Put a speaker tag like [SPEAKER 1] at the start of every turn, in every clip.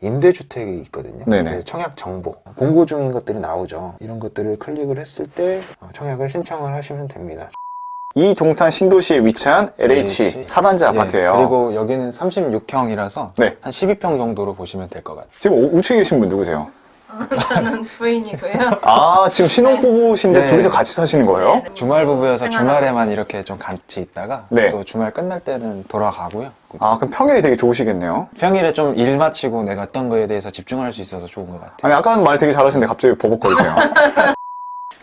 [SPEAKER 1] 임대주택이 있거든요.
[SPEAKER 2] 네네.
[SPEAKER 1] 청약 정보, 공고 중인 것들이 나오죠. 이런 것들을 클릭을 했을 때 청약을 신청을 하시면 됩니다.
[SPEAKER 2] 이 동탄 신도시에 위치한 LH 4단지 아파트예요.
[SPEAKER 1] 그리고 여기는 36형이라서
[SPEAKER 2] 네.
[SPEAKER 1] 한 12평 정도로 보시면 될 것 같아요.
[SPEAKER 2] 지금 우측에 계신 분 누구세요?
[SPEAKER 3] 저는 부인이고요.
[SPEAKER 2] 아, 지금 신혼부부신데
[SPEAKER 1] 네.
[SPEAKER 2] 둘이서 같이 사시는 거예요?
[SPEAKER 1] 주말 부부여서
[SPEAKER 3] 생활하고
[SPEAKER 1] 주말에만 이렇게 좀 같이 있다가
[SPEAKER 2] 네.
[SPEAKER 1] 또 주말 끝날 때는 돌아가고요.
[SPEAKER 2] 아, 그럼 평일이 되게 좋으시겠네요.
[SPEAKER 1] 평일에 좀 일 마치고 내가 어떤 거에 대해서 집중할 수 있어서 좋은 것 같아요.
[SPEAKER 2] 아니, 아까는 말 되게 잘하시는데 갑자기 버벅거리세요.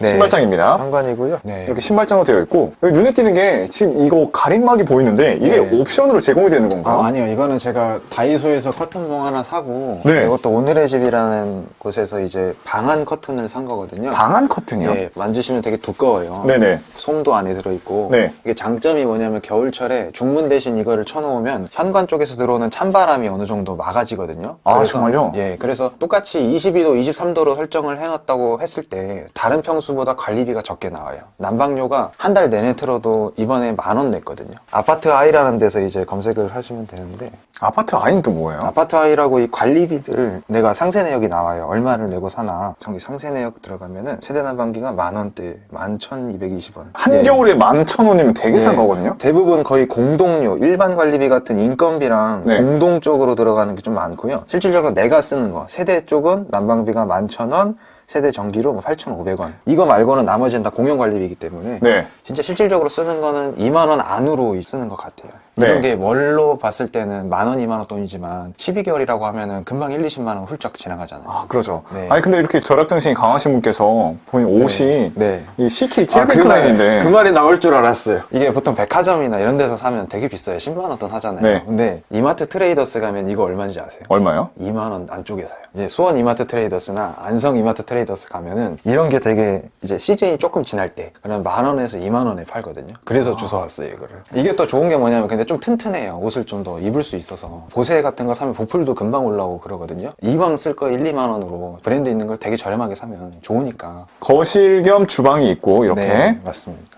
[SPEAKER 1] 네.
[SPEAKER 2] 신발장입니다.
[SPEAKER 1] 현관이고요. 네.
[SPEAKER 2] 이렇게 신발장으로 되어 있고, 여기 눈에 띄는 게 지금 이거 가림막이 보이는데 이게
[SPEAKER 1] 네.
[SPEAKER 2] 옵션으로 제공이 되는 건가요?
[SPEAKER 1] 아니요. 이거는 제가 다이소에서 커튼봉 하나 사고
[SPEAKER 2] 네.
[SPEAKER 1] 이것도 오늘의 집이라는 곳에서 이제 방한 커튼을 산 거거든요.
[SPEAKER 2] 방한 커튼이요?
[SPEAKER 1] 예, 만지시면 되게 두꺼워요.
[SPEAKER 2] 네네.
[SPEAKER 1] 솜도 안에 들어있고
[SPEAKER 2] 네.
[SPEAKER 1] 이게 장점이 뭐냐면 겨울철에 중문 대신 이거를 쳐놓으면 현관 쪽에서 들어오는 찬바람이 어느 정도 막아지거든요.
[SPEAKER 2] 아,
[SPEAKER 1] 그래서,
[SPEAKER 2] 정말요?
[SPEAKER 1] 예, 그래서 똑같이 22도, 23도로 설정을 해놨다고 했을 때 다른 평수보다 관리비가 적게 나와요. 난방료가 한 달 내내 틀어도 이번에 10,000원 냈거든요. 아파트 아이라는 데서 이제 검색을 하시면 되는데
[SPEAKER 2] 아파트 아이는 또 뭐예요?
[SPEAKER 1] 아파트 아이라고 이 관리비들 내가 상세 내역이 나와요. 얼마를 내고 사나. 저기 상세 내역 들어가면은 세대 난방비가 10,000원대, 11,220원.
[SPEAKER 2] 한겨울에 11,000원이면 되게 싼 거거든요?
[SPEAKER 1] 대부분 거의 공동료, 일반 관리비 같은 인건비랑
[SPEAKER 2] 네.
[SPEAKER 1] 공동적으로 들어가는 게 좀 많고요. 실질적으로 내가 쓰는 거, 세대 쪽은 난방비가 11,000원, 세대 전기료 8,500원. 이거 말고는 나머지는 다 공용 관리비이기 때문에
[SPEAKER 2] 네.
[SPEAKER 1] 진짜 실질적으로 쓰는 거는 20,000원 안으로 쓰는 것 같아요.
[SPEAKER 2] 네.
[SPEAKER 1] 이런 게 월로 봤을 때는 10,000원, 20,000원 돈이지만 12개월이라고 하면은 금방 1, 20만 원 훌쩍 지나가잖아요.
[SPEAKER 2] 아, 그렇죠.
[SPEAKER 1] 네.
[SPEAKER 2] 아니, 근데 이렇게 절약정신이 강하신 분께서 보니 옷이
[SPEAKER 1] 네.
[SPEAKER 2] 이 CK
[SPEAKER 1] 아,
[SPEAKER 2] 캘빈 클라인인데
[SPEAKER 1] 그 말이 나올 줄 알았어요. 이게 보통 백화점이나 이런 데서 사면 되게 비싸요. 10만 원 돈 하잖아요.
[SPEAKER 2] 네.
[SPEAKER 1] 근데 이마트 트레이더스 가면 이거 얼마인지 아세요?
[SPEAKER 2] 얼마요?
[SPEAKER 1] 2만 원 안쪽에 사요. 이제 수원 이마트 트레이더스나 안성 이마트 트레이더스 가면은 이런 게 되게 이제 시즌이 조금 지날 때 그럼 10,000원에서 2만 원에 팔거든요. 그래서 주워왔어요, 이거를. 이게 또 좋은 게 뭐냐면 근데 좀 튼튼해요. 옷을 좀 더 입을 수 있어서 보세 같은 거 사면 보풀도 금방 올라오고 그러거든요. 이왕 쓸 거 1, 2만 원으로 브랜드 있는 걸 되게 저렴하게 사면 좋으니까.
[SPEAKER 2] 거실 겸 주방이 있고 이렇게
[SPEAKER 1] 네, 맞습니다.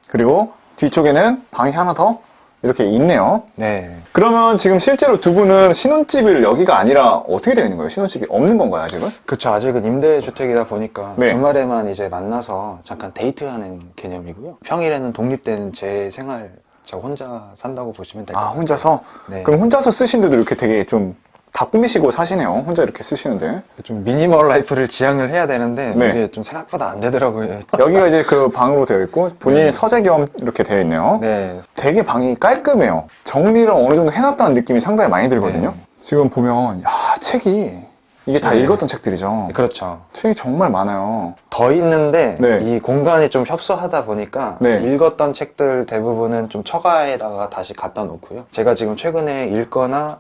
[SPEAKER 2] 그리고 뒤쪽에는 방이 하나 더 이렇게 있네요.
[SPEAKER 1] 네.
[SPEAKER 2] 그러면 지금 실제로 두 분은 신혼집을 여기가 아니라 어떻게 되어 있는 거예요? 신혼집이 없는 건가요, 아직은?
[SPEAKER 1] 그쵸. 아직은 임대주택이다 보니까
[SPEAKER 2] 네.
[SPEAKER 1] 주말에만 이제 만나서 잠깐 데이트하는 개념이고요. 평일에는 독립된 제 생활, 저 혼자 산다고 보시면 될 것
[SPEAKER 2] 아,
[SPEAKER 1] 같아요.
[SPEAKER 2] 혼자서?
[SPEAKER 1] 네.
[SPEAKER 2] 그럼 혼자서 쓰시는데도 이렇게 되게 좀 다 꾸미시고 사시네요. 혼자 이렇게 쓰시는데.
[SPEAKER 1] 좀 미니멀 라이프를 지향을 해야 되는데
[SPEAKER 2] 네.
[SPEAKER 1] 이게 좀 생각보다 안 되더라고요.
[SPEAKER 2] 여기가 이제 그 방으로 되어 있고 본인이
[SPEAKER 1] 네.
[SPEAKER 2] 서재 겸 이렇게 되어 있네요.
[SPEAKER 1] 네.
[SPEAKER 2] 되게 방이 깔끔해요. 정리를 어느 정도 해놨다는 느낌이 상당히 많이 들거든요.
[SPEAKER 1] 네.
[SPEAKER 2] 지금 보면 야, 책이 이게 다
[SPEAKER 1] 네.
[SPEAKER 2] 읽었던 책들이죠.
[SPEAKER 1] 그렇죠.
[SPEAKER 2] 책이 정말 많아요.
[SPEAKER 1] 더 있는데
[SPEAKER 2] 네.
[SPEAKER 1] 이 공간이 좀 협소하다 보니까
[SPEAKER 2] 네.
[SPEAKER 1] 읽었던 책들 대부분은 좀 처가에다가 다시 갖다 놓고요. 제가 지금 최근에 읽거나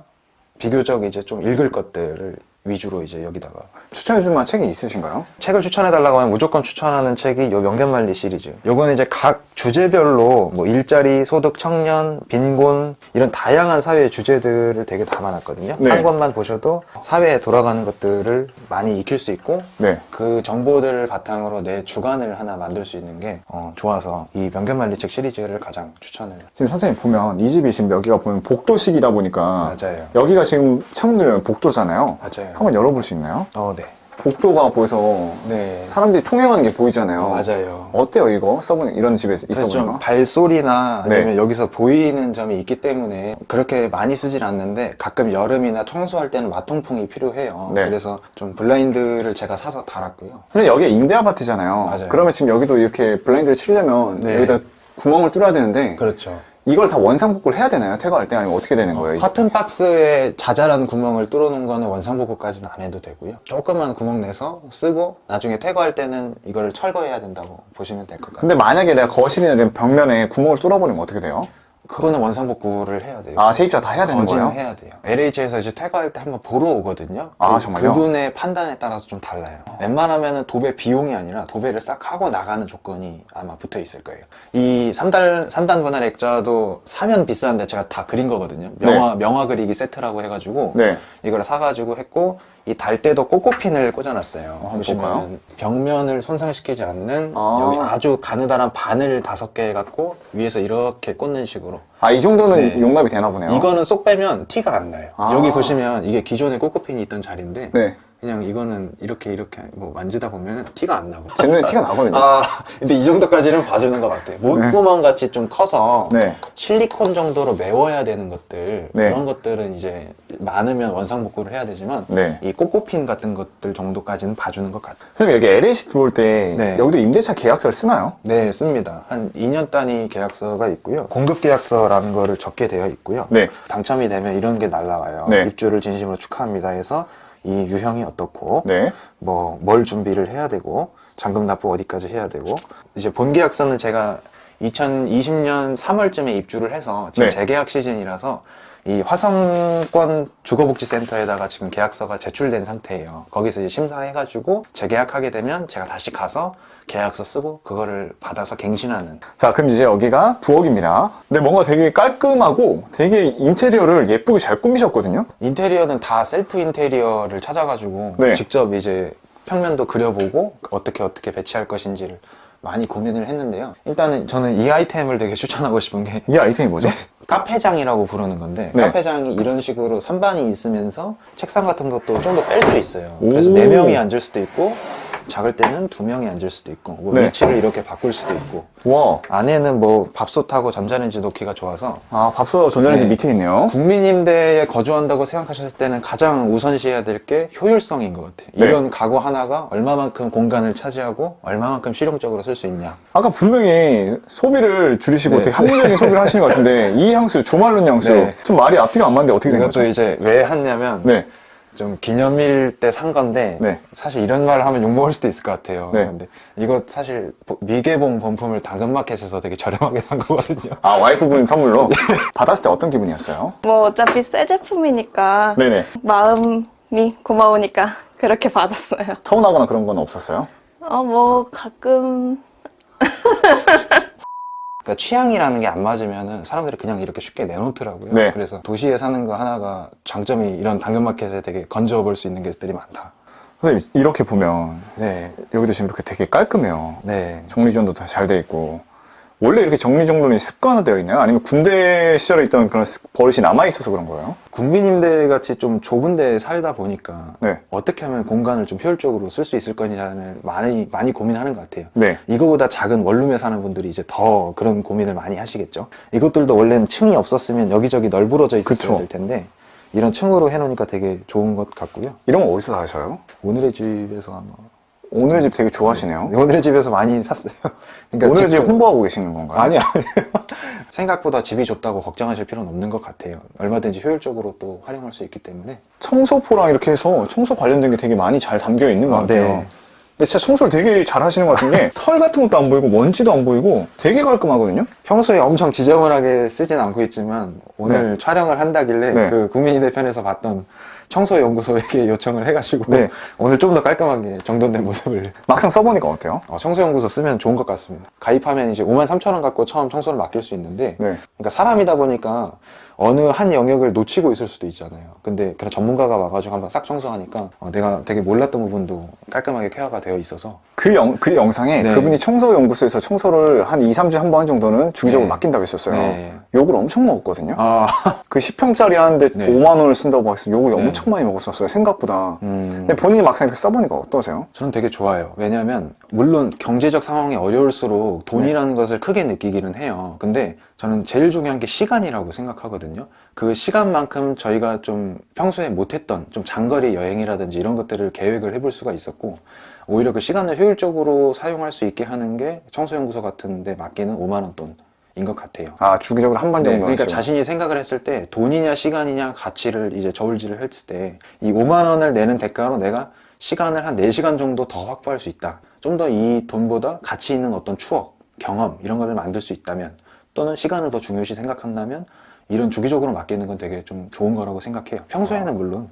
[SPEAKER 1] 비교적 이제 좀 읽을 것들을 위주로 이제 여기다가
[SPEAKER 2] 추천해줄 만한 책이 있으신가요?
[SPEAKER 1] 책을 추천해달라고 하면 무조건 추천하는 책이 요 명견만리 시리즈. 요거는 이제 각 주제별로 뭐 일자리, 소득, 청년, 빈곤 이런 다양한 사회의 주제들을 되게 담아놨거든요.
[SPEAKER 2] 네.
[SPEAKER 1] 한 권만 보셔도 사회에 돌아가는 것들을 많이 익힐 수 있고
[SPEAKER 2] 네.
[SPEAKER 1] 그 정보들을 바탕으로 내 주관을 하나 만들 수 있는 게 좋아서 이 명견만리 책 시리즈를 가장 추천을.
[SPEAKER 2] 지금 선생님 보면 이 집이 지금 여기가 보면 복도식이다 보니까
[SPEAKER 1] 맞아요.
[SPEAKER 2] 여기가 지금 창문 열면 복도잖아요.
[SPEAKER 1] 맞아요.
[SPEAKER 2] 한번 열어볼 수 있나요?
[SPEAKER 1] 네.
[SPEAKER 2] 복도가 보여서
[SPEAKER 1] 네.
[SPEAKER 2] 사람들이 통행하는 게 보이잖아요.
[SPEAKER 1] 맞아요.
[SPEAKER 2] 어때요 이거? 써보니 이런 집에서
[SPEAKER 1] 그래서 좀
[SPEAKER 2] 있어보니까?
[SPEAKER 1] 발소리나
[SPEAKER 2] 네.
[SPEAKER 1] 아니면 여기서 보이는 점이 있기 때문에 그렇게 많이 쓰진 않는데 가끔 여름이나 청소할 때는 마통풍이 필요해요.
[SPEAKER 2] 네.
[SPEAKER 1] 그래서 좀 블라인드를 제가 사서 달았고요.
[SPEAKER 2] 선생님 여기 임대 아파트잖아요.
[SPEAKER 1] 맞아요.
[SPEAKER 2] 그러면 지금 여기도 이렇게 블라인드를 치려면
[SPEAKER 1] 네.
[SPEAKER 2] 여기다 구멍을 뚫어야 되는데
[SPEAKER 1] 그렇죠.
[SPEAKER 2] 이걸 다 원상복구를 해야 되나요? 퇴거할 때? 아니면 어떻게 되는 거예요?
[SPEAKER 1] 커튼 박스에 자잘한 구멍을 뚫어놓은 거는 원상복구까지는 안 해도 되고요. 조그만 구멍 내서 쓰고 나중에 퇴거할 때는 이거를 철거해야 된다고 보시면 될 것 같아요.
[SPEAKER 2] 근데 만약에 내가 거실이나 이런 벽면에 구멍을 뚫어버리면 어떻게 돼요?
[SPEAKER 1] 그거는 원상복구를 해야 돼요.
[SPEAKER 2] 아, 세입자 다 해야 되는
[SPEAKER 1] 거지는
[SPEAKER 2] 거예요?
[SPEAKER 1] 해야 돼요. LH에서 이제 퇴거할 때 한번 보러 오거든요.
[SPEAKER 2] 아, 정말요?
[SPEAKER 1] 그분의 판단에 따라서 좀 달라요. 웬만하면은 도배 비용이 아니라 도배를 싹 하고 나가는 조건이 아마 붙어 있을 거예요. 이 3단 분할 액자도 사면 비싼데 제가 다 그린 거거든요. 명화 그리기 세트라고 해가지고
[SPEAKER 2] 네.
[SPEAKER 1] 이걸 사가지고 했고 이 달대도 꼬꼬핀을 꽂아놨어요.
[SPEAKER 2] 한번 볼까요?
[SPEAKER 1] 보시면 벽면을 손상시키지 않는
[SPEAKER 2] 아.
[SPEAKER 1] 여기 아주 가느다란 바늘 5개 해갖고 위에서 이렇게 꽂는 식으로.
[SPEAKER 2] 아, 이 정도는
[SPEAKER 1] 네.
[SPEAKER 2] 용납이 되나 보네요.
[SPEAKER 1] 이거는 쏙 빼면 티가 안 나요.
[SPEAKER 2] 아.
[SPEAKER 1] 여기 보시면 이게 기존에 꼬꼬핀이 있던 자리인데
[SPEAKER 2] 네.
[SPEAKER 1] 그냥 이거는 이렇게 뭐 만지다 보면 티가 안 나고.
[SPEAKER 2] 제 눈에 티가 나거든요.
[SPEAKER 1] 아, 근데 이 정도까지는 봐주는 것 같아요. 목구멍 같이 좀 커서
[SPEAKER 2] 네.
[SPEAKER 1] 실리콘 정도로 메워야 되는 것들
[SPEAKER 2] 네.
[SPEAKER 1] 그런 것들은 이제 많으면 원상복구를 해야 되지만
[SPEAKER 2] 네.
[SPEAKER 1] 이 꼬꼬핀 같은 것들 정도까지는 봐주는 것 같아요.
[SPEAKER 2] 선생님, 여기 LAC 들어올 때
[SPEAKER 1] 네.
[SPEAKER 2] 여기도 임대차 계약서를 쓰나요?
[SPEAKER 1] 네, 씁니다. 한 2년 단위 계약서가 있고요. 공급 계약서라는 거를 적게 되어 있고요.
[SPEAKER 2] 네.
[SPEAKER 1] 당첨이 되면 이런 게 날라와요.
[SPEAKER 2] 네.
[SPEAKER 1] 입주를 진심으로 축하합니다 해서 이 유형이 어떻고
[SPEAKER 2] 네.
[SPEAKER 1] 뭘 준비를 해야 되고 잔금 납부 어디까지 해야 되고 이제 본 계약서는 제가 2020년 3월쯤에 입주를 해서 지금
[SPEAKER 2] 네.
[SPEAKER 1] 재계약 시즌이라서 이 화성권 주거복지센터에다가 지금 계약서가 제출된 상태예요. 거기서 이제 심사해가지고 재계약하게 되면 제가 다시 가서 계약서 쓰고 그거를 받아서 갱신하는.
[SPEAKER 2] 자, 그럼 이제 여기가 부엌입니다. 근데 뭔가 되게 깔끔하고 되게 인테리어를 예쁘게 잘 꾸미셨거든요?
[SPEAKER 1] 인테리어는 다 셀프 인테리어를 찾아가지고
[SPEAKER 2] 네.
[SPEAKER 1] 직접 이제 평면도 그려보고 어떻게 배치할 것인지를 많이 고민을 했는데요. 일단은 저는 이 아이템을 되게 추천하고 싶은 게
[SPEAKER 2] 이 아이템이 뭐죠?
[SPEAKER 1] 카페장이라고 부르는 건데
[SPEAKER 2] 네.
[SPEAKER 1] 카페장이 이런 식으로 선반이 있으면서 책상 같은 것도 좀 더 뺄 수 있어요. 그래서
[SPEAKER 2] 오.
[SPEAKER 1] 4명이 앉을 수도 있고 작을 때는 2명이 앉을 수도 있고 뭐
[SPEAKER 2] 네.
[SPEAKER 1] 위치를 이렇게 바꿀 수도 있고
[SPEAKER 2] 와.
[SPEAKER 1] 안에는 뭐 밥솥하고 전자레인지 놓기가 좋아서
[SPEAKER 2] 아, 밥솥 전자레인지
[SPEAKER 1] 네.
[SPEAKER 2] 밑에 있네요.
[SPEAKER 1] 국민임대에 거주한다고 생각하셨을 때는 가장 우선시해야 될 게 효율성인 것 같아요.
[SPEAKER 2] 네.
[SPEAKER 1] 이런 가구 하나가 얼마만큼 공간을 차지하고 얼마만큼 실용적으로 쓸 수 있냐.
[SPEAKER 2] 아까 분명히 소비를 줄이시고
[SPEAKER 1] 네.
[SPEAKER 2] 되게 합리적인 소비를 하시는 것 같은데 이 향수, 조말론 향수
[SPEAKER 1] 네.
[SPEAKER 2] 좀 말이 앞뒤가 안 맞는데 어떻게 된
[SPEAKER 1] 이것도
[SPEAKER 2] 거죠?
[SPEAKER 1] 이제 왜 했냐면
[SPEAKER 2] 네.
[SPEAKER 1] 좀 기념일 때 산 건데
[SPEAKER 2] 네.
[SPEAKER 1] 사실 이런 말을 하면 욕먹을 수도 있을 것 같아요.
[SPEAKER 2] 네.
[SPEAKER 1] 근데 이거 사실 미개봉 본품을 당근마켓에서 되게 저렴하게 산 거거든요.
[SPEAKER 2] 아, 와이프분 선물로? 받았을 때 어떤 기분이었어요?
[SPEAKER 3] 뭐 어차피 새 제품이니까
[SPEAKER 2] 네네.
[SPEAKER 3] 마음이 고마우니까 그렇게 받았어요.
[SPEAKER 2] 서운하거나 그런 건 없었어요?
[SPEAKER 3] 뭐 가끔
[SPEAKER 1] 그러니까 취향이라는 게 안 맞으면은 사람들이 그냥 이렇게 쉽게 내놓더라고요.
[SPEAKER 2] 네.
[SPEAKER 1] 그래서 도시에 사는 거 하나가 장점이 이런 당근마켓에 되게 건져볼 수 있는 것들이 많다.
[SPEAKER 2] 선생님, 이렇게 보면
[SPEAKER 1] 네,
[SPEAKER 2] 여기도 지금 이렇게 되게 깔끔해요.
[SPEAKER 1] 네.
[SPEAKER 2] 정리정돈도 다 잘 돼 있고. 원래 이렇게 정리정돈이 습관화되어 있나요? 아니면 군대 시절에 있던 그런 버릇이 남아있어서 그런 거예요?
[SPEAKER 1] 국민임대 같이 좀 좁은 데에 살다 보니까
[SPEAKER 2] 네.
[SPEAKER 1] 어떻게 하면 공간을 좀 효율적으로 쓸 수 있을 거냐를 많이 고민하는 것 같아요.
[SPEAKER 2] 네.
[SPEAKER 1] 이거보다 작은 원룸에 사는 분들이 이제 더 그런 고민을 많이 하시겠죠. 이것들도 원래는 층이 없었으면 여기저기 널브러져 있었어야
[SPEAKER 2] 그쵸.
[SPEAKER 1] 될 텐데 이런 층으로 해놓으니까 되게 좋은 것 같고요.
[SPEAKER 2] 이런 거 어디서 사셔요?
[SPEAKER 1] 오늘의 집에서 아마
[SPEAKER 2] 오늘의 집 되게 좋아하시네요.
[SPEAKER 1] 오늘의 집에서 많이 샀어요. 그러니까
[SPEAKER 2] 오늘의 집
[SPEAKER 1] 직접-
[SPEAKER 2] 홍보하고 계시는 건가요?
[SPEAKER 1] 아니요. 생각보다 집이 좁다고 걱정하실 필요는 없는 것 같아요. 얼마든지 효율적으로 또 활용할 수 있기 때문에.
[SPEAKER 2] 청소포랑 이렇게 해서 청소 관련된 게 되게 많이 잘 담겨 있는 것
[SPEAKER 1] 아,
[SPEAKER 2] 같아요.
[SPEAKER 1] 네.
[SPEAKER 2] 근데 진짜 청소를 되게 잘 하시는 것 같은 게 털 같은 것도 안 보이고 먼지도 안 보이고 되게 깔끔하거든요?
[SPEAKER 1] 평소에 엄청 지저분하게 쓰진 않고 있지만 오늘 촬영을 한다길래
[SPEAKER 2] 네.
[SPEAKER 1] 그 국민인대 편에서 봤던 청소연구소에게 요청을 해가지고
[SPEAKER 2] 네.
[SPEAKER 1] 오늘 좀 더 깔끔하게 정돈된 모습을
[SPEAKER 2] 막상 써보니까 어때요?
[SPEAKER 1] 청소연구소 쓰면 좋은 것 같습니다. 가입하면 이제 53,000원 갖고 처음 청소를 맡길 수 있는데
[SPEAKER 2] 네.
[SPEAKER 1] 그러니까 사람이다 보니까 어느 한 영역을 놓치고 있을 수도 있잖아요. 근데 그런 전문가가 와가지고 한번 싹 청소하니까 내가 되게 몰랐던 부분도 깔끔하게 케어가 되어 있어서
[SPEAKER 2] 그 영상에
[SPEAKER 1] 네.
[SPEAKER 2] 그분이 청소연구소에서 청소를 한 2, 3주에 한 번 정도는 주기적으로
[SPEAKER 1] 네.
[SPEAKER 2] 맡긴다고 했었어요.
[SPEAKER 1] 네.
[SPEAKER 2] 욕을 엄청 먹었거든요.
[SPEAKER 1] 아,
[SPEAKER 2] 그 10평짜리 하는데
[SPEAKER 1] 네.
[SPEAKER 2] 5만 원을 쓴다고 해서 욕을
[SPEAKER 1] 네.
[SPEAKER 2] 엄청 많이 먹었었어요. 생각보다.
[SPEAKER 1] 음.
[SPEAKER 2] 근데 본인이 막상 이렇게 써보니까 어떠세요?
[SPEAKER 1] 저는 되게 좋아요. 왜냐하면 물론 경제적 상황이 어려울수록 돈이라는 것을 크게 느끼기는 해요. 근데 저는 제일 중요한 게 시간이라고 생각하거든요. 그 시간만큼 저희가 좀 평소에 못했던 좀 장거리 여행이라든지 이런 것들을 계획을 해볼 수가 있었고 오히려 그 시간을 효율적으로 사용할 수 있게 하는 게 청소연구소 같은 데 맡기는 5만 원 돈인 것 같아요.
[SPEAKER 2] 아, 주기적으로 한 번
[SPEAKER 1] 네,
[SPEAKER 2] 정도
[SPEAKER 1] 그러니까
[SPEAKER 2] 하시고.
[SPEAKER 1] 자신이 생각을 했을 때 돈이냐 시간이냐 가치를 이제 저울질을 했을 때 이 5만 원을 내는 대가로 내가 시간을 한 4시간 정도 더 확보할 수 있다. 좀 더 이 돈보다 가치 있는 어떤 추억, 경험 이런 것을 만들 수 있다면 또는 시간을 더 중요시 생각한다면 이런 주기적으로 맡기는 건 되게 좀 좋은 거라고 생각해요. 평소에는 물론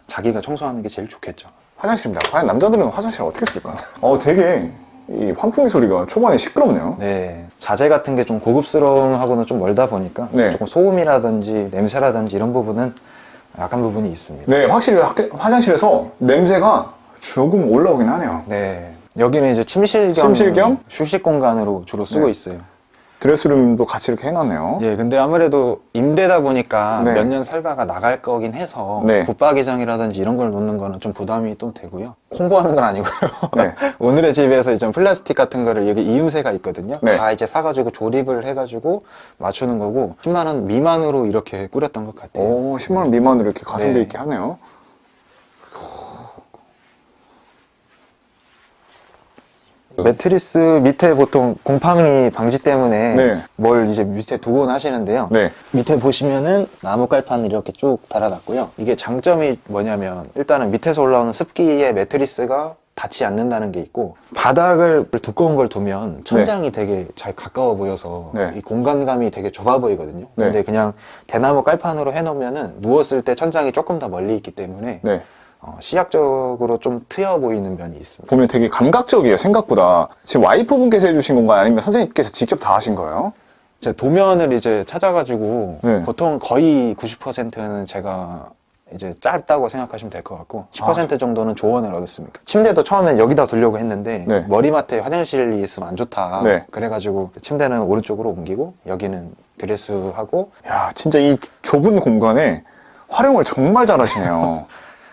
[SPEAKER 1] 자기가 청소하는 게 제일 좋겠죠.
[SPEAKER 2] 화장실입니다. 과연 남자들은 화장실을 어떻게 쓸까요? 되게 이 환풍기 소리가 초반에 시끄럽네요.
[SPEAKER 1] 네, 자재 같은 게 좀 고급스러움하고는 좀 멀다 보니까
[SPEAKER 2] 네.
[SPEAKER 1] 조금 소음이라든지 냄새라든지 이런 부분은 약한 부분이 있습니다.
[SPEAKER 2] 네, 확실히 화장실에서 냄새가 조금 올라오긴 하네요.
[SPEAKER 1] 네. 여기는 이제 침실 겸 휴식 공간으로 주로 쓰고
[SPEAKER 2] 네.
[SPEAKER 1] 있어요.
[SPEAKER 2] 드레스룸도 같이 이렇게 해놨네요.
[SPEAKER 1] 예, 근데 아무래도 임대다 보니까
[SPEAKER 2] 네.
[SPEAKER 1] 몇 년 살다가 나갈 거긴 해서
[SPEAKER 2] 네.
[SPEAKER 1] 붙박이장이라든지 이런 걸 놓는 거는 좀 부담이 또 되고요. 홍보하는 건 아니고요.
[SPEAKER 2] 네.
[SPEAKER 1] 오늘의 집에서 이제 플라스틱 같은 거를 여기 이음새가 있거든요.
[SPEAKER 2] 네.
[SPEAKER 1] 다 이제 사가지고 조립을 해가지고 맞추는 거고 10만 원 미만으로 이렇게 꾸렸던 것 같아요.
[SPEAKER 2] 오, 10만 원 미만으로 이렇게 가성비
[SPEAKER 1] 네.
[SPEAKER 2] 있게 하네요.
[SPEAKER 1] 매트리스 밑에 보통 곰팡이 방지 때문에
[SPEAKER 2] 네.
[SPEAKER 1] 뭘 이제 밑에 두곤 하시는데요.
[SPEAKER 2] 네.
[SPEAKER 1] 밑에 보시면은 나무 깔판을 이렇게 쭉 달아놨고요. 이게 장점이 뭐냐면 일단은 밑에서 올라오는 습기에 매트리스가 닿지 않는다는 게 있고 바닥을 두꺼운 걸 두면 천장이 되게 잘 가까워 보여서
[SPEAKER 2] 네.
[SPEAKER 1] 이 공간감이 되게 좁아 보이거든요.
[SPEAKER 2] 네.
[SPEAKER 1] 근데 그냥 대나무 깔판으로 해놓으면은 누웠을 때 천장이 조금 더 멀리 있기 때문에
[SPEAKER 2] 네.
[SPEAKER 1] 시각적으로 좀 트여 보이는 면이 있습니다.
[SPEAKER 2] 보면 되게 감각적이에요, 생각보다. 지금 와이프분께서 해주신 건가요? 아니면 선생님께서 직접 다 하신 거예요?
[SPEAKER 1] 제 도면을 이제 찾아가지고
[SPEAKER 2] 네.
[SPEAKER 1] 보통 거의 90%는 제가 이제 짧다고 생각하시면 될 것 같고 10% 정도는 조언을 얻었습니다. 침대도 처음엔 여기다 두려고 했는데
[SPEAKER 2] 네.
[SPEAKER 1] 머리맡에 화장실이 있으면 안 좋다.
[SPEAKER 2] 네.
[SPEAKER 1] 그래가지고 침대는 오른쪽으로 옮기고 여기는 드레스하고
[SPEAKER 2] 야, 진짜 이 좁은 공간에 활용을 정말 잘하시네요.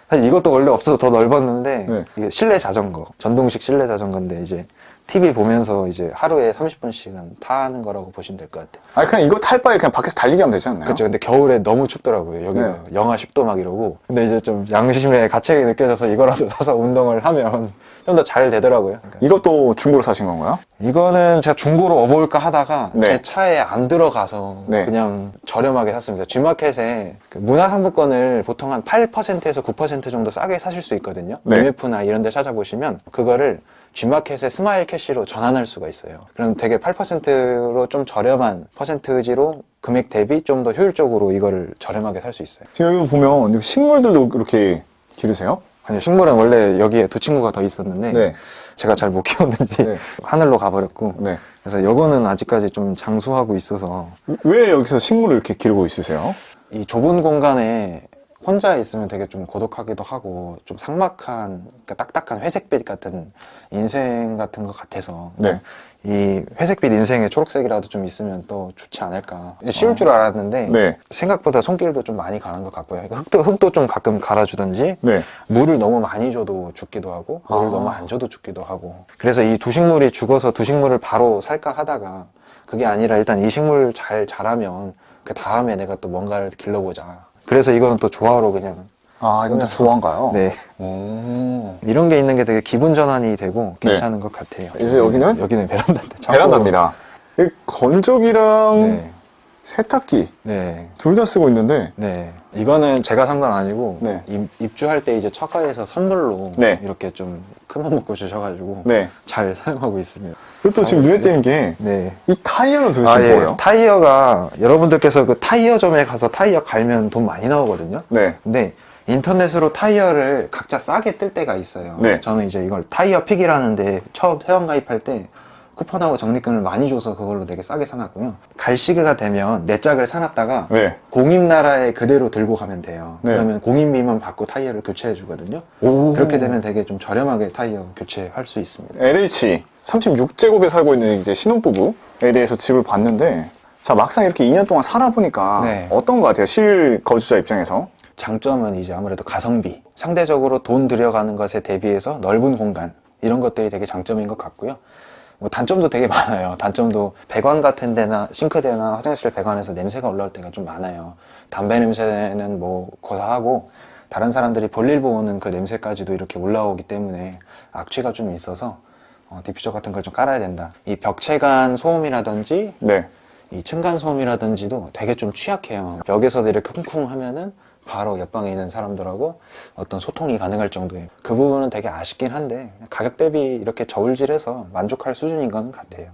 [SPEAKER 1] 사실 이것도 원래 없어서 더 넓었는데
[SPEAKER 2] 네.
[SPEAKER 1] 이게 실내 자전거, 전동식 실내 자전거인데 이제 TV 보면서 이제 하루에 30분씩은 타는 거라고 보시면 될 것 같아요.
[SPEAKER 2] 아니, 그냥 이거 탈 바에 그냥 밖에서 달리기 하면 되지 않나요?
[SPEAKER 1] 그렇죠. 근데 겨울에 너무 춥더라고요. 여기가
[SPEAKER 2] 네.
[SPEAKER 1] 영하 10도 막 이러고. 근데 이제 좀 양심의 가책이 느껴져서 이거라도 사서 운동을 하면 좀 더 잘 되더라고요. 그러니까
[SPEAKER 2] 이것도 중고로 사신 건가요?
[SPEAKER 1] 이거는 제가 중고로 업어볼까 하다가
[SPEAKER 2] 네.
[SPEAKER 1] 제 차에 안 들어가서
[SPEAKER 2] 네.
[SPEAKER 1] 그냥 저렴하게 샀습니다. G마켓에 그 문화상품권을 보통 한 8%에서 9% 정도 싸게 사실 수 있거든요.
[SPEAKER 2] 네.
[SPEAKER 1] IMF나 이런 데 찾아보시면 그거를 G마켓에 스마일 캐시로 전환할 수가 있어요. 그럼 되게 8%로 좀 저렴한 퍼센트지로 금액 대비 좀 더 효율적으로 이거를 저렴하게 살 수 있어요.
[SPEAKER 2] 지금 여기 보면 식물들도 이렇게 기르세요?
[SPEAKER 1] 아니, 식물은 원래 여기에 두 친구가 더 있었는데
[SPEAKER 2] 네.
[SPEAKER 1] 제가 잘 못 키웠는지
[SPEAKER 2] 네.
[SPEAKER 1] 하늘로 가버렸고
[SPEAKER 2] 네.
[SPEAKER 1] 그래서 이거는 아직까지 좀 장수하고 있어서
[SPEAKER 2] 왜 여기서 식물을 이렇게 기르고 있으세요?
[SPEAKER 1] 이 좁은 공간에 혼자 있으면 되게 좀 고독하기도 하고 좀 삭막한 그러니까 딱딱한 회색빛 같은 인생 같은 것 같아서
[SPEAKER 2] 네.
[SPEAKER 1] 이 회색빛 인생에 초록색이라도 좀 있으면 또 좋지 않을까. 쉬울 줄 알았는데
[SPEAKER 2] 네.
[SPEAKER 1] 생각보다 손길도 좀 많이 가는 것 같고요. 그러니까 흙도 좀 가끔 갈아주든지
[SPEAKER 2] 네.
[SPEAKER 1] 물을 너무 많이 줘도 죽기도 하고 물을
[SPEAKER 2] 아.
[SPEAKER 1] 너무 안 줘도 죽기도 하고 그래서 이 두 식물이 죽어서 두 식물을 바로 살까 하다가 그게 아니라 일단 이 식물 잘 자라면 그 다음에 내가 또 뭔가를 길러보자. 그래서 이거는 또 조화로 그냥
[SPEAKER 2] 아, 이건 또 좋아한가요?
[SPEAKER 1] 네
[SPEAKER 2] 오.
[SPEAKER 1] 이런 게 있는 게 되게 기분 전환이 되고 괜찮은 것 같아요.
[SPEAKER 2] 그래서 여기는?
[SPEAKER 1] 여기는 베란다인데
[SPEAKER 2] 베란다입니다. 이 건조기랑
[SPEAKER 1] 네.
[SPEAKER 2] 세탁기
[SPEAKER 1] 네.
[SPEAKER 2] 둘 다 쓰고 있는데
[SPEAKER 1] 네. 이거는 제가 산 건 아니고
[SPEAKER 2] 네.
[SPEAKER 1] 입주할 때 이제 처가에서 선물로
[SPEAKER 2] 네.
[SPEAKER 1] 이렇게 좀 큰맘 먹고 주셔가지고
[SPEAKER 2] 네.
[SPEAKER 1] 잘 사용하고 있습니다.
[SPEAKER 2] 그리고 또 지금 눈에 띄는 게 이
[SPEAKER 1] 네.
[SPEAKER 2] 타이어는 도대체
[SPEAKER 1] 아, 예.
[SPEAKER 2] 뭐예요?
[SPEAKER 1] 타이어가 여러분들께서 그 타이어점에 가서 타이어 갈면 돈 많이 나오거든요.
[SPEAKER 2] 네.
[SPEAKER 1] 근데 인터넷으로 타이어를 각자 싸게 뜰 때가 있어요.
[SPEAKER 2] 네.
[SPEAKER 1] 저는 이제 이걸 타이어 픽이라는데 처음 회원 가입할 때 쿠폰하고 적립금을 많이 줘서 그걸로 되게 싸게 사놨고요. 갈 시기가 되면 내 짝을 사놨다가
[SPEAKER 2] 네.
[SPEAKER 1] 공임나라에 그대로 들고 가면 돼요.
[SPEAKER 2] 네.
[SPEAKER 1] 그러면 공임비만 받고 타이어를 교체해 주거든요.
[SPEAKER 2] 오.
[SPEAKER 1] 그렇게 되면 되게 좀 저렴하게 타이어 교체할 수 있습니다.
[SPEAKER 2] LH 36제곱에 살고 있는 이제 신혼부부에 대해서 집을 봤는데 자 막상 이렇게 2년 동안 살아보니까
[SPEAKER 1] 네.
[SPEAKER 2] 어떤 것 같아요? 실거주자 입장에서.
[SPEAKER 1] 장점은 이제 아무래도 가성비, 상대적으로 돈 들여가는 것에 대비해서 넓은 공간 이런 것들이 되게 장점인 것 같고요. 뭐 단점도 되게 많아요. 단점도 배관 같은 데나 싱크대나 화장실 배관에서 냄새가 올라올 때가 좀 많아요. 담배 냄새는 뭐 고사하고 다른 사람들이 볼일 보는 그 냄새까지도 이렇게 올라오기 때문에 악취가 좀 있어서 디퓨저 같은 걸 좀 깔아야 된다. 이 벽체간 소음이라든지
[SPEAKER 2] 네.
[SPEAKER 1] 이 층간 소음이라든지도 되게 좀 취약해요. 벽에서도 이렇게 쿵쿵 하면은 바로 옆방에 있는 사람들하고 어떤 소통이 가능할 정도예요. 그 부분은 되게 아쉽긴 한데 가격 대비 이렇게 저울질해서 만족할 수준인 건 같아요.